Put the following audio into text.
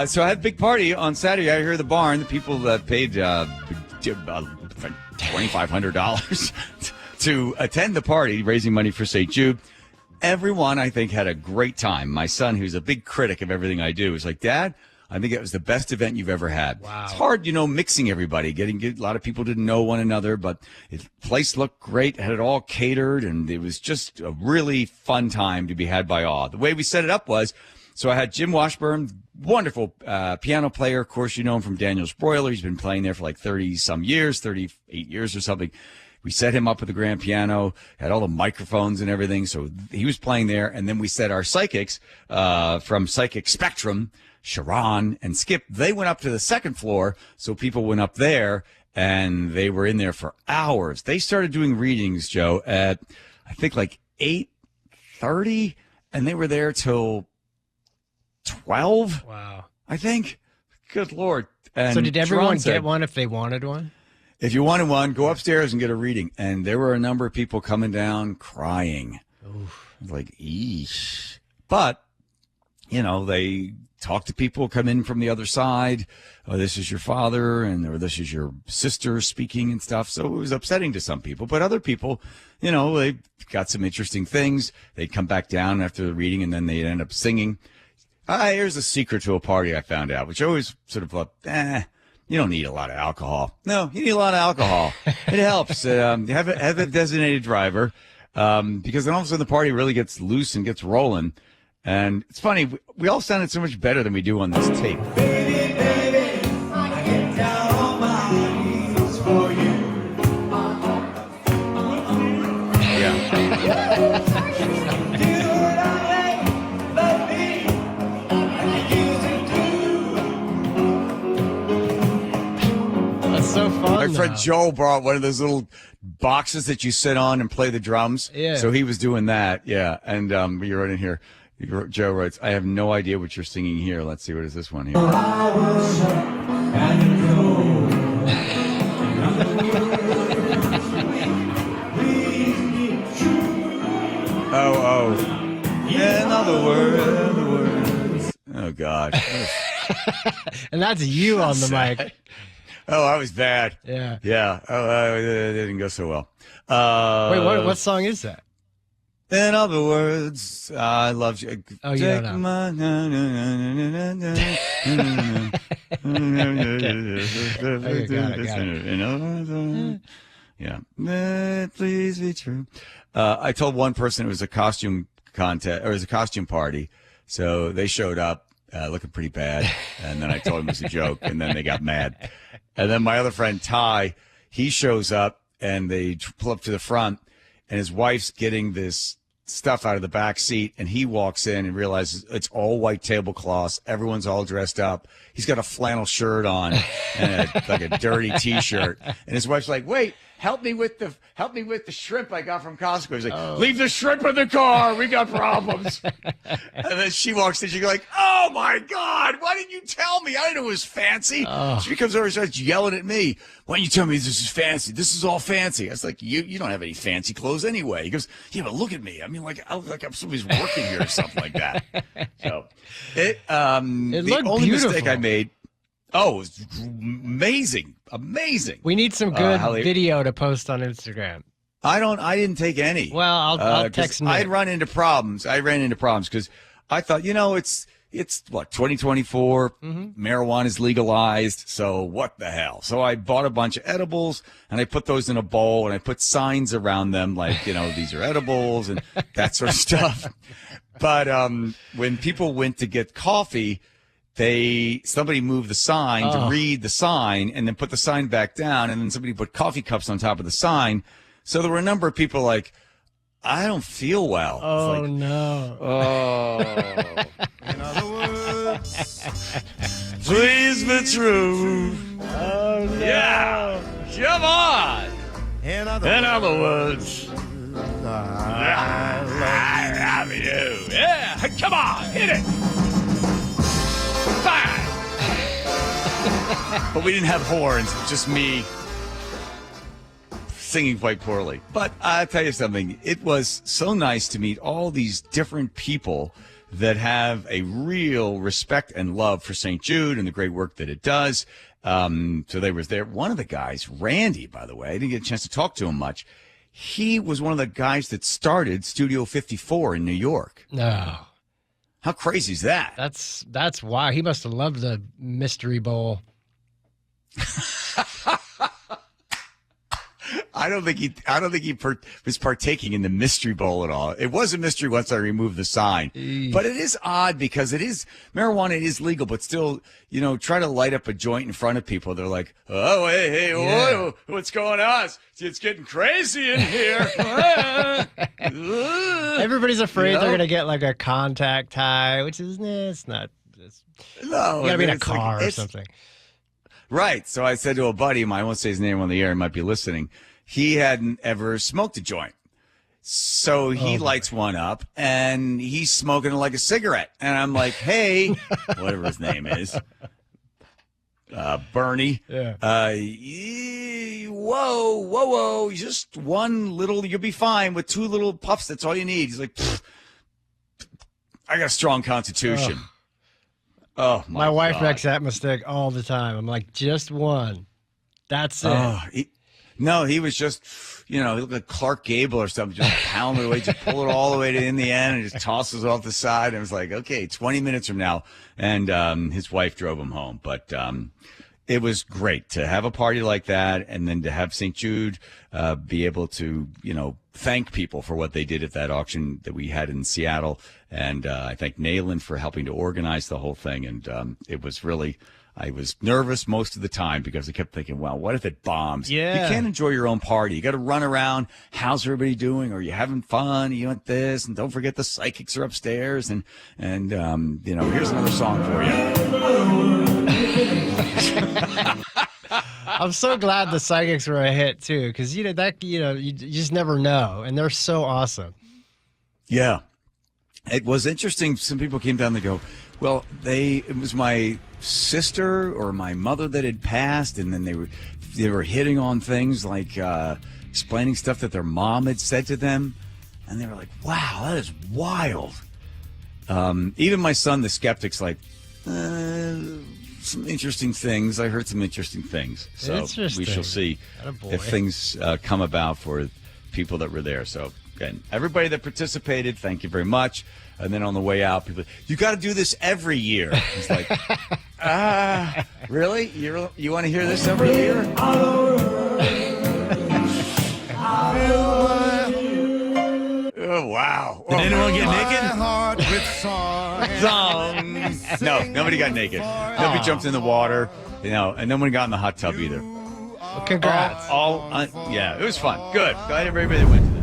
So I had a big party on Saturday out here at the barn. The people that paid $2,500 to attend the party, raising money for St. Jude. Everyone, I think, had a great time. My son, who's a big critic of everything I do, was like, Dad, I think it was the best event you've ever had. Wow. It's hard, mixing everybody. A lot of people didn't know one another, but the place looked great, had it all catered, and it was just a really fun time to be had by all. The way we set it up was, so I had Jim Washburn, wonderful piano player. Of course, you know him from Daniel's Broiler. He's been playing there for like 30-some years, 38 years or something. We set him up with the grand piano, had all the microphones and everything, so he was playing there. And then we set our psychics from Psychic Spectrum, Sharon and Skip. They went up to the second floor, so people went up there, and they were in there for hours. They started doing readings, Joe, at I think like 8:30, and they were there till 12. Wow. I think. Good Lord. And so did everyone said, get one if they wanted one? If you wanted one, go upstairs and get a reading. And there were a number of people coming down crying. Oof. Like, eesh. But, they talk to people, come in from the other side. Oh, this is your father, or this is your sister speaking and stuff. So it was upsetting to some people. But other people, they got some interesting things. They'd come back down after the reading, and then they'd end up singing. Here's a secret to a party I found out, which I always sort of thought, you don't need a lot of alcohol. No, you need a lot of alcohol. It helps. Have a designated driver, because then all of a sudden the party really gets loose and gets rolling. And it's funny, we all sounded so much better than we do on this tape. Baby, baby, I get down on my knees for you. Yeah. So fun. My friend Joe brought one of those little boxes that you sit on and play the drums. Yeah. So he was doing that. Yeah. And you wrote in here, Joe writes, I have no idea what you're singing here. Let's see. What is this one here? Oh. In other words. Oh, God. And that's you on the mic. Oh, I was bad. Yeah. Yeah. Oh, it didn't go so well. Wait, what song is that? In other words, I love you. Oh, you don't know. Got it. Yeah. Please be true. I told one person it was a costume contest, or it was a costume party. So they showed up looking pretty bad. And then I told them it was a joke, and then they got mad. And then my other friend, Ty, he shows up, and they pull up to the front, and his wife's getting this stuff out of the back seat, and he walks in and realizes it's all white tablecloths. Everyone's all dressed up. He's got a flannel shirt on and like a dirty T-shirt. And his wife's like, "Wait, help me with the shrimp I got from Costco." He's like, "Leave the shrimp in the car. We got problems." And then she walks in. She's like, "Oh my God, why didn't you tell me? I didn't know it was fancy." She comes over and starts yelling at me. "Why didn't you tell me this is fancy? This is all fancy." I was like, "You don't have any fancy clothes anyway." He goes, "Yeah, but look at me. I mean, like I'm somebody's working here or something like that." So It the looked only beautiful. mistake I made. Oh, it was amazing. We need some good video to post on Instagram. I didn't take any. Well, I'll text Nick. I ran into problems because I thought, it's what, 2024, marijuana is legalized, so what the hell? So I bought a bunch of edibles, and I put those in a bowl, and I put signs around them like, these are edibles and that sort of stuff. But when people went to get coffee, somebody moved the sign to read the sign and then put the sign back down, and then somebody put coffee cups on top of the sign. So there were a number of people like, "I don't feel well." Oh, no. Oh. In other words, please be true. Oh, no. Yeah. Come on. In other words, I love you. Yeah. Come on. Hit it. Fine. But we didn't have horns. Just me singing quite poorly. But I'll tell you something. It was so nice to meet all these different people that have a real respect and love for St. Jude and the great work that it does. So they was there. One of the guys, Randy, by the way, I didn't get a chance to talk to him much. He was one of the guys that started Studio 54 in New York. No. How crazy is that? That's why he must have loved the Mystery Bowl. I don't think he was partaking in the Mystery Bowl at all. It was a mystery once I removed the sign. But it is odd because marijuana is legal, but still, try to light up a joint in front of people. They're like, oh, hey, whoa, what's going on? It's getting crazy in here. Everybody's afraid they're going to get like a contact high, which is, it's not. No. You got to be in a car or something. Right. So I said to a buddy of mine, I won't say his name on the air, he might be listening. He hadn't ever smoked a joint. So he lights one up and he's smoking it like a cigarette. And I'm like, hey, whatever his name is, Bernie. Yeah. Whoa. Just one little, you'll be fine with 2 little puffs. That's all you need. He's like, I got a strong constitution. Oh, my wife God. makes that mistake all the time. I'm like, just one. That's it. He was just, he looked like Clark Gable or something, just pound it away, just pull it all the way to in the end and just tosses it off the side. And it was like, okay, 20 minutes from now. And his wife drove him home. But it was great to have a party like that and then to have St. Jude be able to, thank people for what they did at that auction that we had in Seattle. And I thank Nayland for helping to organize the whole thing. And it was really, I was nervous most of the time because I kept thinking, well, what if it bombs? Yeah. You can't enjoy your own party. You got to run around. How's everybody doing? Are you having fun? You want this? And don't forget the psychics are upstairs. And here's another song for you. I'm so glad the psychics were a hit too, because you just never know, and they're so awesome. Yeah, it was interesting. Some people came down and go, well, it was my sister or my mother that had passed, and then they were hitting on things like explaining stuff that their mom had said to them, and they were like, wow, that is wild. Even my son, the skeptic's like, some interesting things. I heard some interesting things. So we shall see if things come about for people that were there. So again, everybody that participated, thank you very much. And then on the way out, people, you got to do this every year. It's like, really? You want to hear this every year? Oh, wow. Did anyone get naked? No, nobody got naked. Nobody jumped in the water, and no one got in the hot tub either. Well, congrats. Yeah, it was fun. Good. Glad everybody went to that.